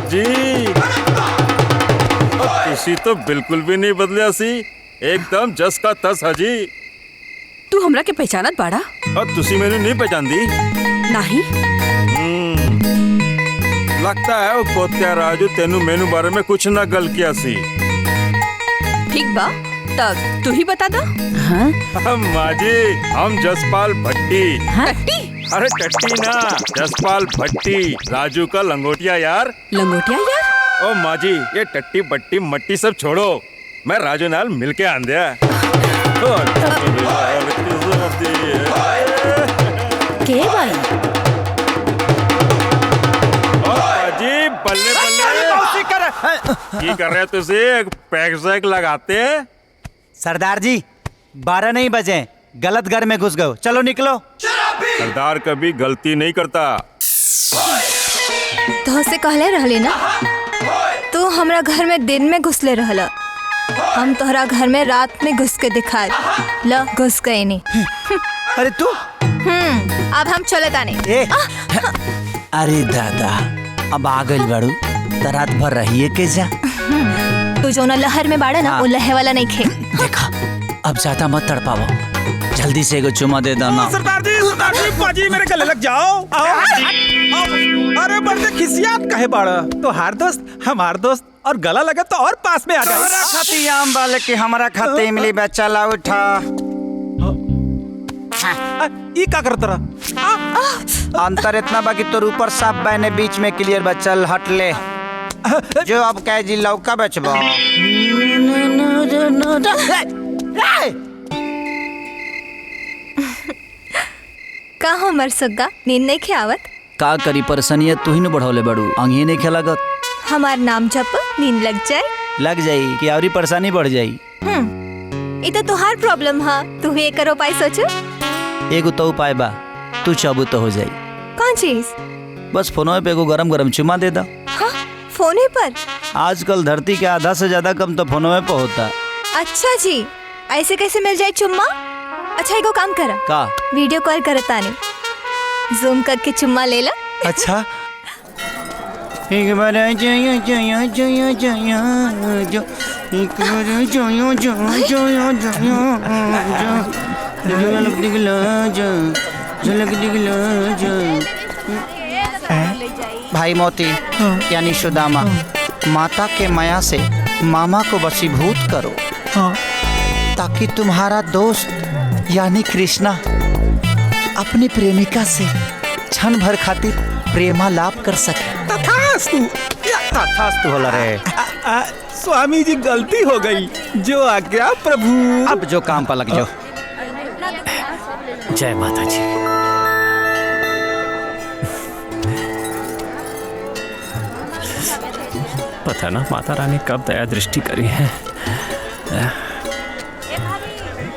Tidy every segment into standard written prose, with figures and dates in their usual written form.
जी तुसी तो बिल्कुल भी नहीं बदलिया सी, एकदम जस का तस हाजी। तू हमरा के पहचानत बाड़ा? और तुसी मैंने नहीं पहचानदी? नहीं। लगता है वो कोत्या राजू तेनू मेनू बारे में कुछ ना गल किया सी। ठीक बा, तब तू ही बता दा। हाँ? माजी हम जसपाल भट्टी। टट्टी? अरे टट्टी ना, जसपाल भट्टी, राजू का लंगोटिया यार। लंगोटिया यार? ओ माजी ये टट्टी बट्टी मट्टी सब छोड़ो, मैं राजू नाल मिलके आंदिया। के भाई? जी बल्ले बल्ले की कर रहे तुझे पैक सैक लगाते? सरदार जी 12 नहीं बजे, गलत घर में घुस गए, चलो निकलो। सरदार कभी गलती नहीं करता। तो से कहले रहले ना, तू हमरा घर में दिन में घुसले रहला, हम तोहरा घर में रात में घुस के दिखाए, ल घुस गए नहीं। अरे तू अब हम चले ताने। अरे दादा अब आ गइल बाड़ू तो रात भर रहिए के जा। तू जो ना लहर में बाड़ा ना, वो लहे वाला नहीं खे। देखा अब ज्यादा मत तड़पावो, जल्दी से एगो चुमा दे देना। सरदार जी बाजी मेरे गले लग जाओ। अरे बड़े खिसियात कहे बाड़ा, तो हार दोस्त हमार दोस्त, और गला लगे तो और पास में आ जाए। हमारा खाती आम वाले के हमारा खाते इमली बच्चा ला उठा। ई का करत रहा? अंतर इतना बाकी तो ऊपर साफ बहने बीच में क्लियर बचल, हट ले जो अब कह जी लौका बेचबो। का हमर सग्गा नींद नहीं खे आवत? का करी परेशानी तू ही न बढ़ौले बड़ू, आंगिए नहीं खेलागत। हमार नाम जप नींद लग जाए। लग जाई कि और परेशानी बढ़ जाई। ये तो तुहार प्रॉब्लम है, तू ही एक उपाय सोचो। एगो तो उपाय बा, तू चाबू तो हो जाई। कौन चीज? बस फोनो पे एगो गरम गरम चुमा दे दा। हाँ, फोने पर? आजकल धरती के आधा से ज्यादा कम तो फोनो पे होता। अच्छा जी, ऐसे कैसे मिल जाए चुम्मा? अच्छा एगो काम करा, का वीडियो कॉल करता नहीं, जूम करके चुम्मा ले ला। अच्छा एक बार जया जया जया जया जो एक बार जया जया जया जया झलक दिखला जा झलक दिखला जा। भाई मोती यानी सुदामा, माता के माया से मामा को वशीभूत करो ताकि तुम्हारा दोस्त यानी कृष्णा अपनी प्रेमिका से क्षण भर खातिर प्रेमा लाभ कर सके। तथास्तु होला रे। स्वामी जी गलती हो गई, जो आज्ञा प्रभु। अब जो काम पर लग जाओ। जय माता जी। पता ना माता रानी कब दया दृष्टि करी है।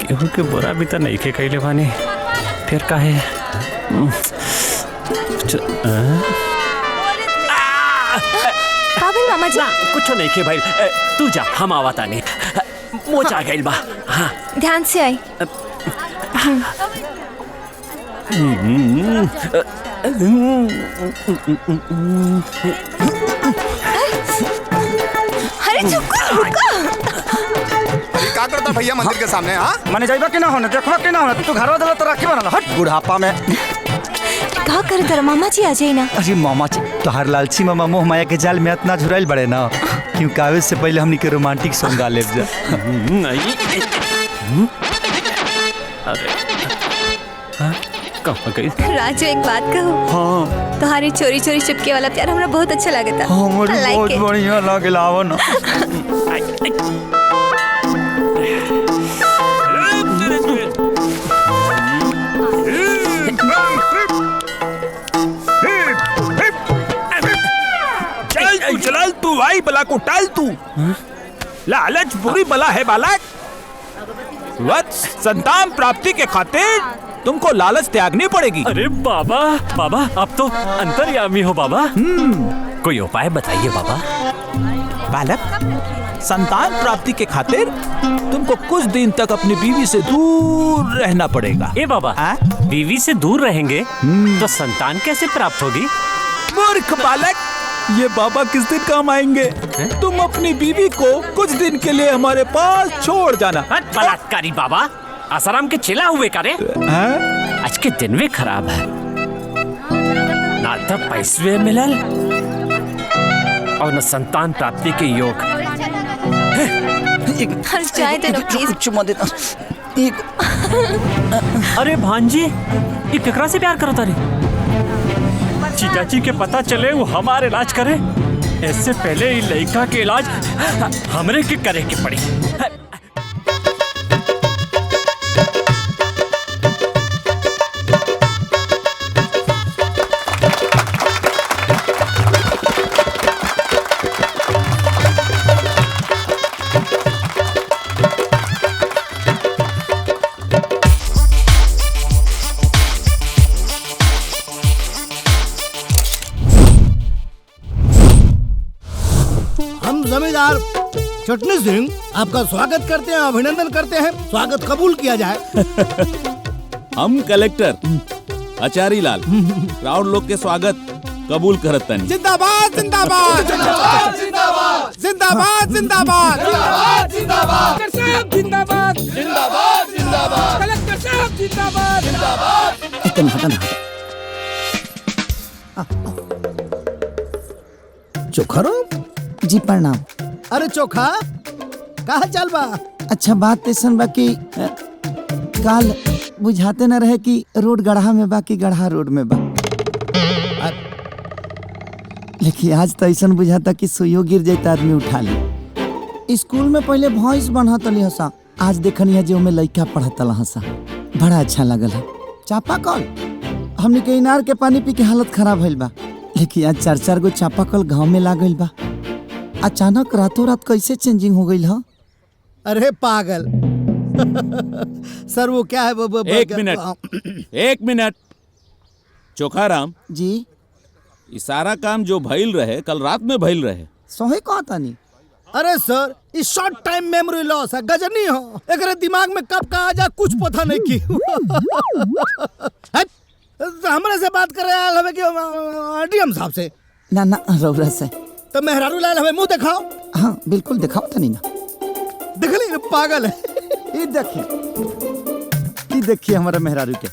केहू के बुरा भी तो नहीं के कैले बानी, फिर काहे काबिल मामा जी कुछ नहीं के भाई, तू जा हम आवता नहीं, मोच आ गइल बा। हाँ ध्यान से आई। अरे चुप रुको। क्या करता भैया मंदिर के सामने? हाँ माने जाइबा के ना होने, देखबा के ना होने, तू घरवा दला तो राखी बनल। हट बुढ़ापा में का कर तर मामा जी आ जाए ना। अरे मामा जी तोहार लालची मामा मोह माया के जाल में इतना झुराइल बड़े ना, क्यों कावे से पहले हमनी के रोमांटिक सॉन्ग गा लेब जा। नहीं अरे कहाँ गई? राजू एक बात कहूँ? हाँ तुम्हारी चोरी चोरी चुपके वाला प्यार हमरा बहुत अच्छा लगे था। बहुत बढ़िया लागल। आवो ना। चल तू आई बला को टाल तू। लालच बुरी बला है बालक। वत्स संतान प्राप्ति के खातिर तुमको लालच त्यागनी पड़ेगी। अरे बाबा बाबा अब तो अंतर्यामी हो बाबा। कोई उपाय बताइए बाबा। बालक संतान प्राप्ति के खातिर तुमको कुछ दिन तक अपनी बीवी से दूर रहना पड़ेगा। ए बाबा बीवी से दूर रहेंगे तो संतान कैसे प्राप्त होगी? मूर्ख बालक, ये बाबा किस दिन काम आएंगे? तुम अपनी बीवी को कुछ दिन के लिए हमारे पास छोड़ जाना। बलात्कारी बाबा, आसाराम के चिल्ला हुए करे। आज के दिन भी खराब है, ना तो पैसे मिलल और न संतान प्राप्ति के योग। हर चाय देना प्लीज। चुम्मा देता। अरे भांजी, ये केकरा से प्यार करता रे? जीजाजी के पता चले वो हमारे इलाज करे, इससे पहले ये लड़का के इलाज हमरे के करे के पड़ी। जमींदार चटनी सिंह आपका स्वागत करते हैं, अभिनंदन करते हैं। स्वागत कबूल किया जाए। हम कलेक्टर आचारी लाल राउंड लोग के स्वागत कबूल करत तनी। जिंदाबाद जिंदाबाद जिंदाबाद जिंदाबाद जिंदाबाद जिंदाबाद जिंदाबाद कलेक्टर साहब जिंदाबाद जिंदाबाद जिंदाबाद कलेक्टर साहब जिंदाबाद जिंदाबाद। इतना हटना। चोखरो जी प्रणाम। अरे चोखा कहा चल बा? अच्छा बात ऐसन बा कि काल बुझाते न रहे कि रोड गढ़ा में बा कि गढ़ा रोड में बा, लेकिन आज तो ऐसा बुझाता कि सुइयो गिर जाता आदमी उठा ली। स्कूल में पहले भॉइस बनत रही हसा, आज देखनी है जो में लड़का पढ़त हसा, बड़ा अच्छा लगल है। चापाकल हमने के इनार के पानी पी के हालत खराब भइल बा, लेकिन आज 4-4 गो चापाकल गाँव में लागल बा। अचानक रातों रात कैसे चेंजिंग हो गई है? अरे पागल सर वो क्या है? एक मिनट चोखाराम जी, ये सारा काम जो भइल रहे कल रात में भइल रहे। सोहे कहा तानी। अरे सर इस शॉर्ट टाइम मेमोरी लॉस है, गजनी हो। एकरे दिमाग में कब का आ जा कुछ पता नहीं की। हमरे से बात कर रहे हैं कि डीएम साहब से? ना ना रौरा से। तो मेहरारू लाल हमें मुंह दिखाओ। हाँ बिल्कुल दिखाओ तनी ना। देख ली पागल है। ये देखिए हमारा मेहरारू के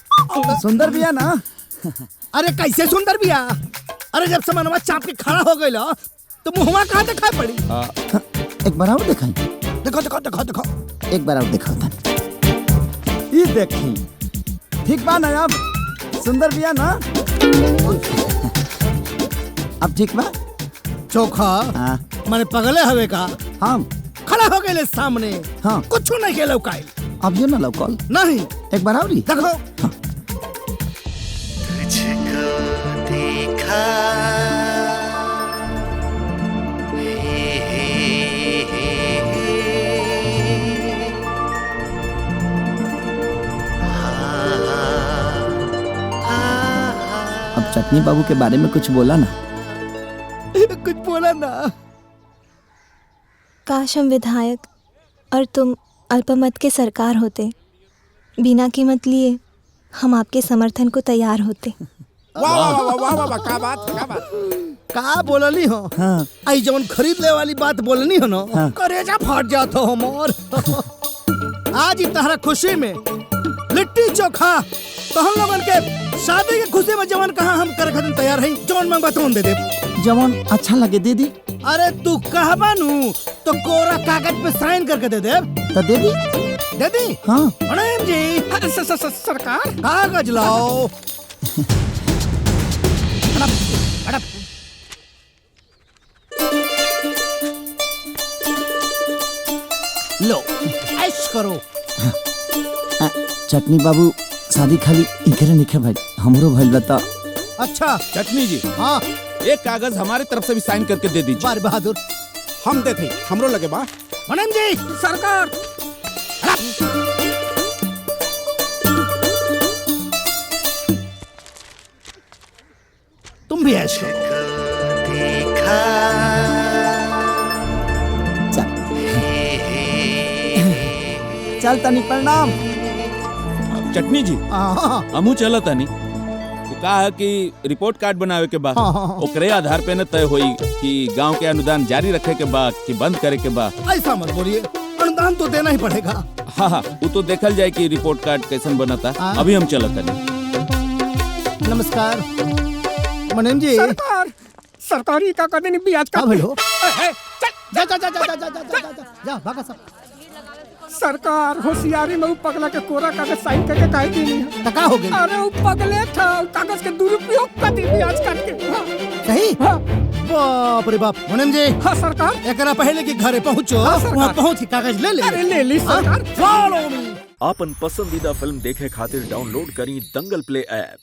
सुंदर बिया ना। अरे कैसे सुंदर बिया? अरे जब से मनवा चाप के खड़ा हो गई तो मुहवा कहाँ दिखाई पड़ी? एक बार और दिखाई। दिखाओ दिखाओ दिखाओ दिखाओ। एक बार और दिखाओ तनी। ये देखी ठीक बा ना? अब सुंदर बिया ना? अब ठीक बा? चोखा मैंने पगले हवे का हम खड़ा हो गए सामने। हाँ कुछ नहीं के लौकाई। अब यो ना लौकल नहीं। एक बार और देखो। हाँ। तुझको देखा अब चटनी बाबू के बारे में कुछ बोला ना? कुछ बोला ना। काश हम विधायक और तुम अल्पमत के सरकार होते। बिना कीमत लिए हम आपके समर्थन को तैयार होते। वाह वाह वाह वाह वाह वाह, क्या बात क्या बात। का बोलनी हो? हाँ। आई जवन खरीद ले वाली बात बोलनी हो ना। हाँ। करेजा फाट जाता हो मोर। आज इतना खुशी में लिट्टी चोखा तो हम लोगन के शादी के खुशी में जवन कहा हम कर खातिर तैयार है। जवन मांगबा तुम दे दे। जवन अच्छा लगे दे दी। अरे तू कहबा नु तो कोरा कागज पे साइन करके दे दे। तो दे दी। दे दी? हाँ। प्रणाम जी। सरकार कागज लाओ। लो ऐश करो। चटनी बाबू शादी खाली इकरे निके भाई हमरो भइल बता। अच्छा चटनी जी, हाँ एक कागज हमारे तरफ से भी साइन करके दे दीजिए। बार बहादुर हम देते हमरो लगे बा। प्रणाम जी सरकार। तुम भी ऐश करो। चल तनी प्रणाम। चटनी जी हाँ। हमू चला तनी का है कि रिपोर्ट कार्ड बनावे के बाद हाँ, हाँ, हाँ। ओकरे आधार पे न तय होई कि गांव के अनुदान जारी रखे के बाद कि बंद करे के बाद। ऐसा मत बोलिए, अनुदान तो देना ही पड़ेगा। हाँ हाँ वो तो देखल जाए कि रिपोर्ट कार्ड कैसन बनता। हाँ। अभी हम चलत हनी। नमस्कार मनन जी। सरकारी का कदे नहीं ब्याज का हाँ भलो। जा जा जा जा जा जा जा जा जा भागा सब। सरकार होशियारी में उ पगला के कोरा कागज साइन करके काहे दी नहीं है? टका हो गई। अरे उ पगले था कागज के दुरुपयोग कर दी ब्याज काट के। हाँ। सही। हाँ। बाप रे बाप मनन जी। हाँ सरकार। एकरा पहले कि घरे पहुँचो, हाँ, सरकार। वहाँ पहुँच के कागज ले ले। अरे ले ली सरकार। Follow me. आपन पसंदीदा फिल्म देखे खातिर डाउनलोड करी दंगल प्ले ऐप।